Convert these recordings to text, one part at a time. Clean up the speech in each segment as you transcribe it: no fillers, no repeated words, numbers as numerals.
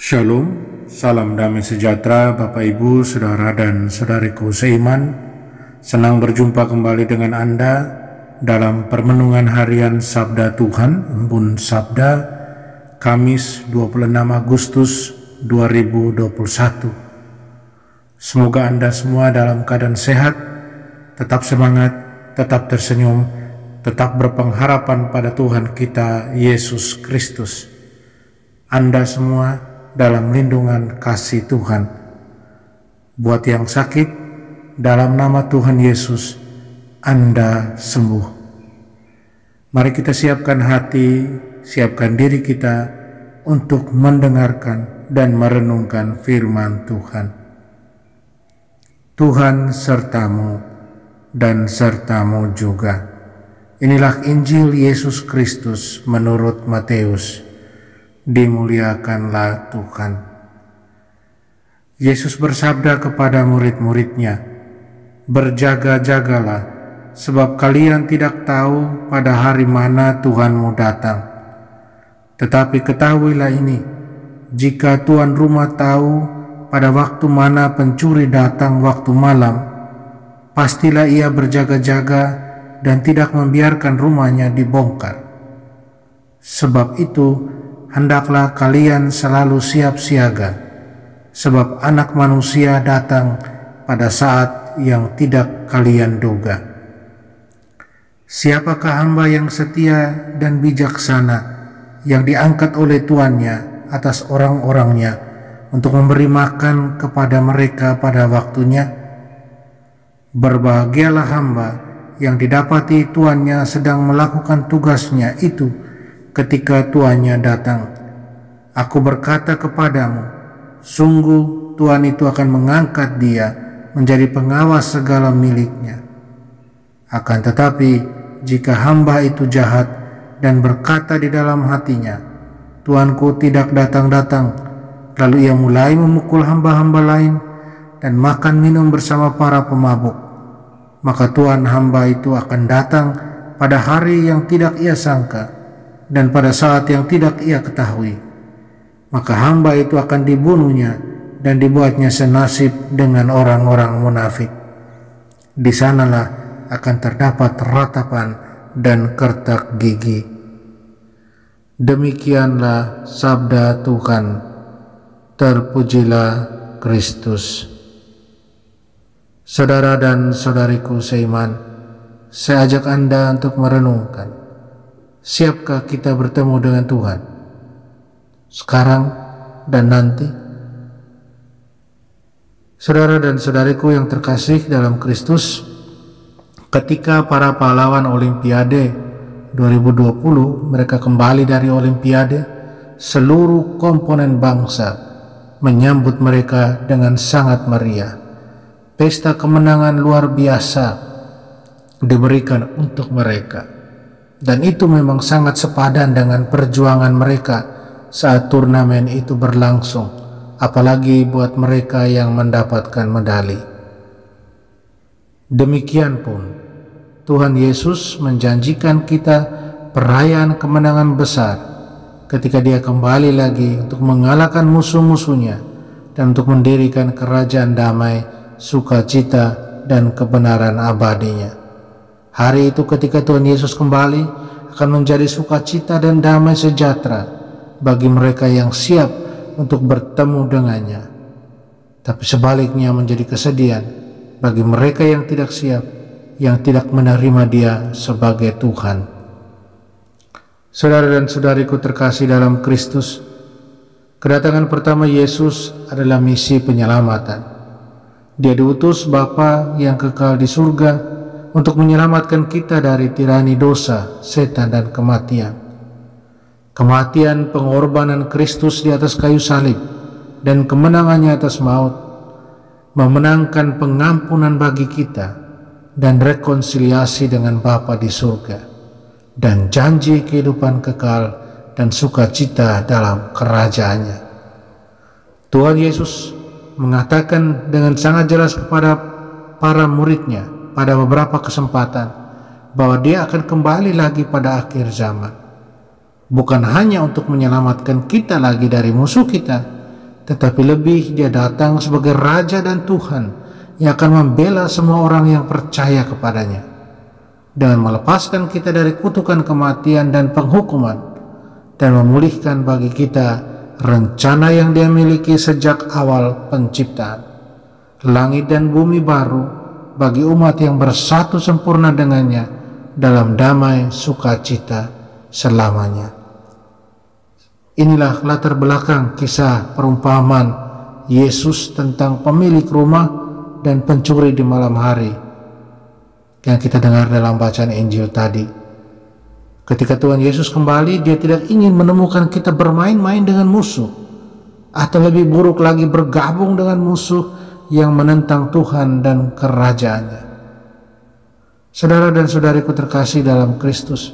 Shalom, salam damai sejahtera Bapak Ibu, Saudara dan Saudariku seiman. Senang berjumpa kembali dengan Anda dalam permenungan harian Sabda Tuhan, Embun Sabda, Kamis 26 Agustus 2021. Semoga Anda semua dalam keadaan sehat, tetap semangat, tetap tersenyum, tetap berpengharapan pada Tuhan kita Yesus Kristus. Anda semua dalam lindungan kasih Tuhan. Buat yang sakit, dalam nama Tuhan Yesus, Anda sembuh. Mari kita siapkan hati, siapkan diri kita untuk mendengarkan dan merenungkan firman Tuhan. Tuhan sertamu dan sertamu juga. Inilah Injil Yesus Kristus menurut Matius. Dimuliakanlah Tuhan. Yesus bersabda kepada murid-muridnya, "Berjaga-jagalah, sebab kalian tidak tahu pada hari mana Tuhanmu datang. Tetapi ketahuilah ini, jika tuan rumah tahu pada waktu mana pencuri datang waktu malam, pastilah ia berjaga-jaga dan tidak membiarkan rumahnya dibongkar. Sebab itu, hendaklah kalian selalu siap siaga, sebab Anak Manusia datang pada saat yang tidak kalian duga. Siapakah hamba yang setia dan bijaksana yang diangkat oleh tuannya atas orang-orangnya untuk memberi makan kepada mereka pada waktunya? Berbahagialah hamba yang didapati tuannya sedang melakukan tugasnya itu ketika tuannya datang. Aku berkata kepadamu, sungguh Tuan itu akan mengangkat dia menjadi pengawas segala miliknya. Akan tetapi, jika hamba itu jahat dan berkata di dalam hatinya, Tuanku tidak datang-datang, lalu ia mulai memukul hamba-hamba lain dan makan minum bersama para pemabuk, maka Tuan hamba itu akan datang pada hari yang tidak ia sangka dan pada saat yang tidak ia ketahui. Maka hamba itu akan dibunuhnya dan dibuatnya senasib dengan orang-orang munafik. Di sanalah akan terdapat ratapan dan kertak gigi." Demikianlah sabda Tuhan. Terpujilah Kristus. Saudara dan saudariku seiman, saya ajak Anda untuk merenungkan, siapkah kita bertemu dengan Tuhan sekarang dan nanti? Saudara dan saudariku yang terkasih dalam Kristus, ketika para pahlawan Olimpiade 2020 mereka kembali dari Olimpiade, seluruh komponen bangsa menyambut mereka dengan sangat meriah. Pesta kemenangan luar biasa diberikan untuk mereka, dan itu memang sangat sepadan dengan perjuangan mereka saat turnamen itu berlangsung, apalagi buat mereka yang mendapatkan medali. Demikian pun Tuhan Yesus menjanjikan kita perayaan kemenangan besar ketika Dia kembali lagi untuk mengalahkan musuh-musuhnya dan untuk mendirikan kerajaan damai, sukacita, dan kebenaran abadinya. Hari itu ketika Tuhan Yesus kembali akan menjadi sukacita dan damai sejahtera bagi mereka yang siap untuk bertemu dengannya, tapi sebaliknya menjadi kesedihan bagi mereka yang tidak siap, yang tidak menerima Dia sebagai Tuhan. Saudara dan saudariku terkasih dalam Kristus, kedatangan pertama Yesus adalah misi penyelamatan. Dia diutus Bapa yang kekal di surga untuk menyelamatkan kita dari tirani dosa, setan, dan kematian. Kematian pengorbanan Kristus di atas kayu salib dan kemenangannya atas maut memenangkan pengampunan bagi kita dan rekonsiliasi dengan Bapa di surga, dan janji kehidupan kekal dan sukacita dalam kerajaannya. Tuhan Yesus mengatakan dengan sangat jelas kepada para muridnya pada beberapa kesempatan bahwa Dia akan kembali lagi pada akhir zaman. bukan hanya untuk menyelamatkan kita lagi dari musuh kita, tetapi lebih dia datang sebagai Raja dan Tuhan yang akan membela semua orang yang percaya kepadanya, dengan melepaskan kita dari kutukan kematian dan penghukuman, dan memulihkan bagi kita rencana yang dia miliki sejak awal penciptaan, langit dan bumi baru bagi umat yang bersatu sempurna dengannya dalam damai sukacita selamanya. Inilah latar belakang kisah perumpamaan Yesus tentang pemilik rumah dan pencuri di malam hari yang kita dengar dalam bacaan Injil tadi. Ketika Tuhan Yesus kembali, dia tidak ingin menemukan kita bermain-main dengan musuh, atau lebih buruk lagi bergabung dengan musuh yang menentang Tuhan dan kerajaannya. Saudara dan saudariku terkasih dalam Kristus,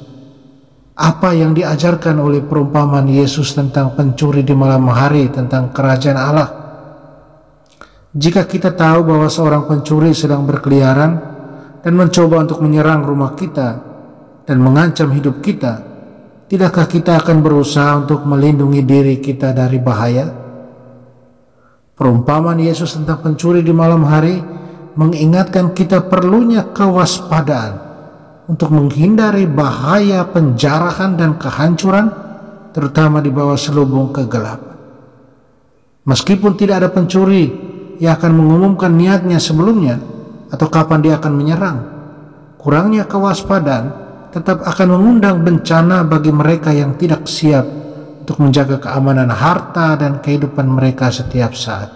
apa yang diajarkan oleh perumpamaan Yesus tentang pencuri di malam hari tentang kerajaan Allah? Jika kita tahu bahwa seorang pencuri sedang berkeliaran dan mencoba untuk menyerang rumah kita dan mengancam hidup kita, tidakkah kita akan berusaha untuk melindungi diri kita dari bahaya? Perumpamaan Yesus tentang pencuri di malam hari mengingatkan kita perlunya kewaspadaan untuk menghindari bahaya penjarahan dan kehancuran, terutama di bawah selubung kegelapan. Meskipun tidak ada pencuri yang akan mengumumkan niatnya sebelumnya atau kapan dia akan menyerang, kurangnya kewaspadaan tetap akan mengundang bencana bagi mereka yang tidak siap untuk menjaga keamanan harta dan kehidupan mereka setiap saat.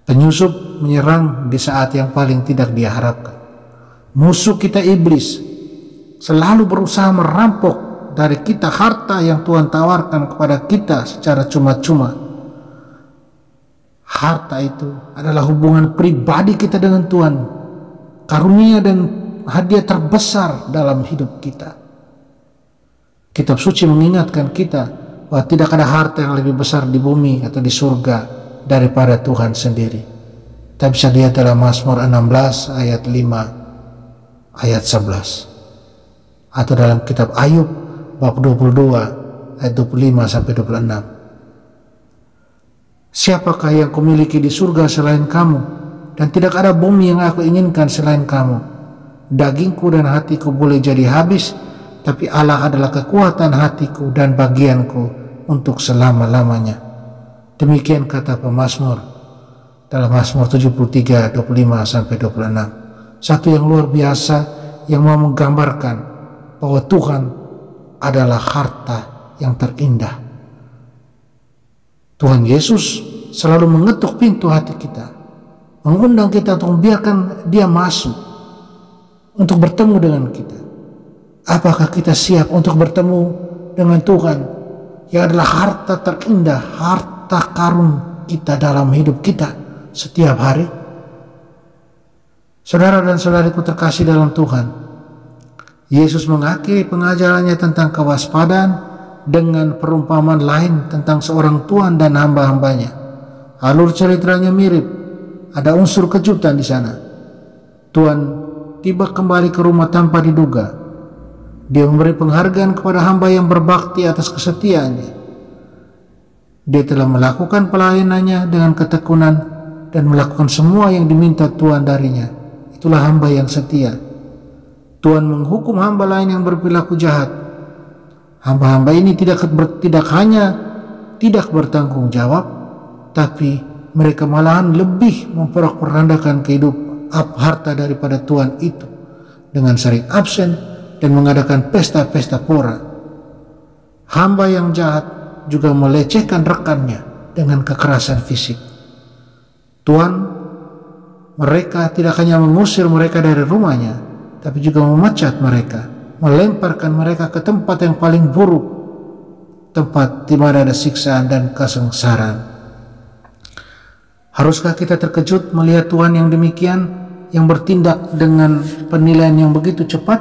Penyusup menyerang di saat yang paling tidak diharapkan. Musuh kita iblis selalu berusaha merampok dari kita harta yang Tuhan tawarkan kepada kita secara cuma-cuma. Harta itu adalah hubungan pribadi kita dengan Tuhan, karunia dan hadiah terbesar dalam hidup kita. Kitab suci mengingatkan kita bahwa tidak ada harta yang lebih besar di bumi atau di surga daripada Tuhan sendiri. Kita bisa lihat dalam Mazmur 16 ayat 5 ayat 11, atau dalam kitab Ayub bab 22 ayat 25 sampai 26. Siapakah yang kumiliki di surga selain kamu, dan tidak ada bumi yang aku inginkan selain kamu. Dagingku dan hatiku boleh jadi habis, tapi Allah adalah kekuatan hatiku dan bagianku untuk selama-lamanya. Demikian kata pemazmur dalam Mazmur 73 25 sampai 26. Satu yang luar biasa yang mau menggambarkan bahwa Tuhan adalah harta yang terindah. Tuhan Yesus selalu mengetuk pintu hati kita, mengundang kita untuk membiarkan dia masuk untuk bertemu dengan kita. Apakah kita siap untuk bertemu dengan Tuhan yang adalah harta terindah, harta karun kita dalam hidup kita setiap hari? Saudara dan saudariku terkasih dalam Tuhan, Yesus mengakhiri pengajarannya tentang kewaspadaan dengan perumpamaan lain tentang seorang tuan dan hamba-hambanya. Alur ceritanya mirip, ada unsur kejutan di sana. Tuan tiba kembali ke rumah tanpa diduga. Dia memberi penghargaan kepada hamba yang berbakti atas kesetiaannya. Dia telah melakukan pelayanannya dengan ketekunan dan melakukan semua yang diminta Tuhan darinya. Itulah hamba yang setia. Tuhan menghukum hamba lain yang berperilaku jahat. Hamba-hamba ini tidak hanya tidak bertanggung jawab, tapi mereka malahan lebih memporak-porandakan kehidupan harta daripada Tuhan itu dengan sering absen dan mengadakan pesta-pesta pora. Hamba yang jahat juga melecehkan rekannya dengan kekerasan fisik. Tuhan mereka tidak hanya mengusir mereka dari rumahnya, tapi juga memecat mereka, melemparkan mereka ke tempat yang paling buruk, tempat di mana ada siksaan dan kesengsaraan. Haruskah kita terkejut melihat Tuhan yang demikian, yang bertindak dengan penilaian yang begitu cepat?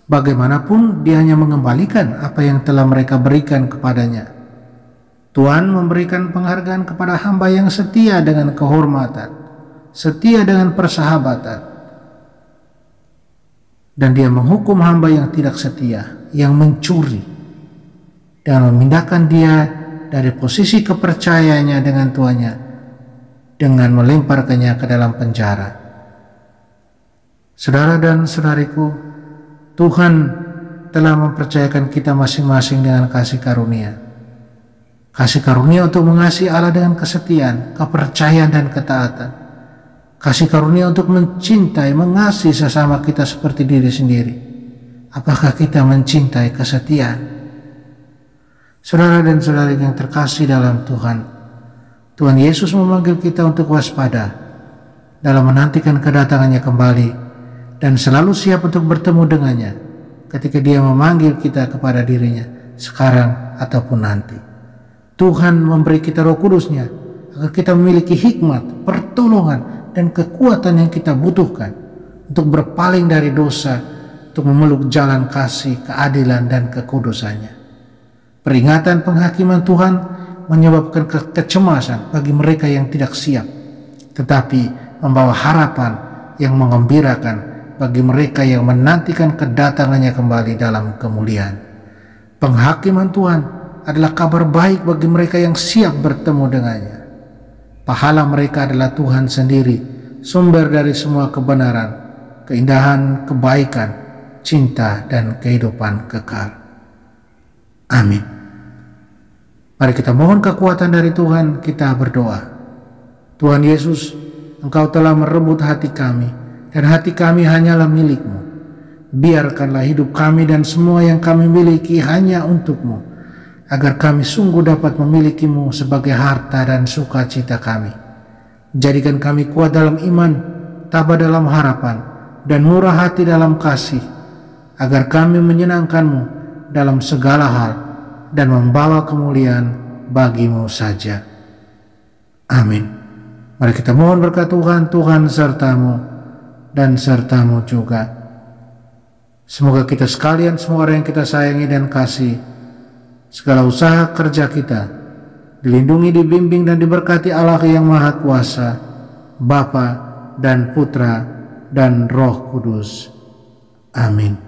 Bagaimanapun dia hanya mengembalikan apa yang telah mereka berikan kepadanya. Tuhan memberikan penghargaan kepada hamba yang setia dengan kehormatan, setia dengan persahabatan, dan dia menghukum hamba yang tidak setia, yang mencuri, dan memindahkan dia dari posisi kepercayaannya dengan tuannya dengan melemparkannya ke dalam penjara. Saudara dan saudariku, Tuhan telah mempercayakan kita masing-masing dengan kasih karunia. Kasih karunia untuk mengasihi Allah dengan kesetiaan, kepercayaan dan ketaatan. Kasih karunia untuk mencintai, mengasihi sesama kita seperti diri sendiri. Apakah kita mencintai kesetiaan? Saudara dan saudari yang terkasih dalam Tuhan, Tuhan Yesus memanggil kita untuk waspada dalam menantikan kedatangannya kembali dan selalu siap untuk bertemu dengannya ketika Dia memanggil kita kepada dirinya sekarang ataupun nanti. Tuhan memberi kita Roh Kudus-Nya agar kita memiliki hikmat, pertolongan, dan kekuatan yang kita butuhkan untuk berpaling dari dosa, untuk memeluk jalan kasih, keadilan, dan kekudusannya. Peringatan penghakiman Tuhan menyebabkan kecemasan bagi mereka yang tidak siap, tetapi membawa harapan yang menggembirakan bagi mereka yang menantikan kedatangannya kembali dalam kemuliaan. Penghakiman Tuhan adalah kabar baik bagi mereka yang siap bertemu dengannya. Pahala mereka adalah Tuhan sendiri, sumber dari semua kebenaran, keindahan, kebaikan, cinta, dan kehidupan kekal. Amin. Mari kita mohon kekuatan dari Tuhan, kita berdoa. Tuhan Yesus, Engkau telah merebut hati kami, dan hati kami hanyalah milik-Mu. Biarkanlah hidup kami dan semua yang kami miliki hanya untuk-Mu, agar kami sungguh dapat memiliki-Mu sebagai harta dan sukacita kami. Jadikan kami kuat dalam iman, tabah dalam harapan, dan murah hati dalam kasih, agar kami menyenangkan-Mu dalam segala hal dan membawa kemuliaan bagi-Mu saja. Amin. Mari kita mohon berkat Tuhan, Tuhan serta-Mu dan serta-Mu juga. Semoga kita sekalian, semua orang yang kita sayangi dan kasih, segala usaha kerja kita dilindungi, dibimbing, dan diberkati Allah yang Maha Kuasa, Bapa dan Putra dan Roh Kudus. Amin.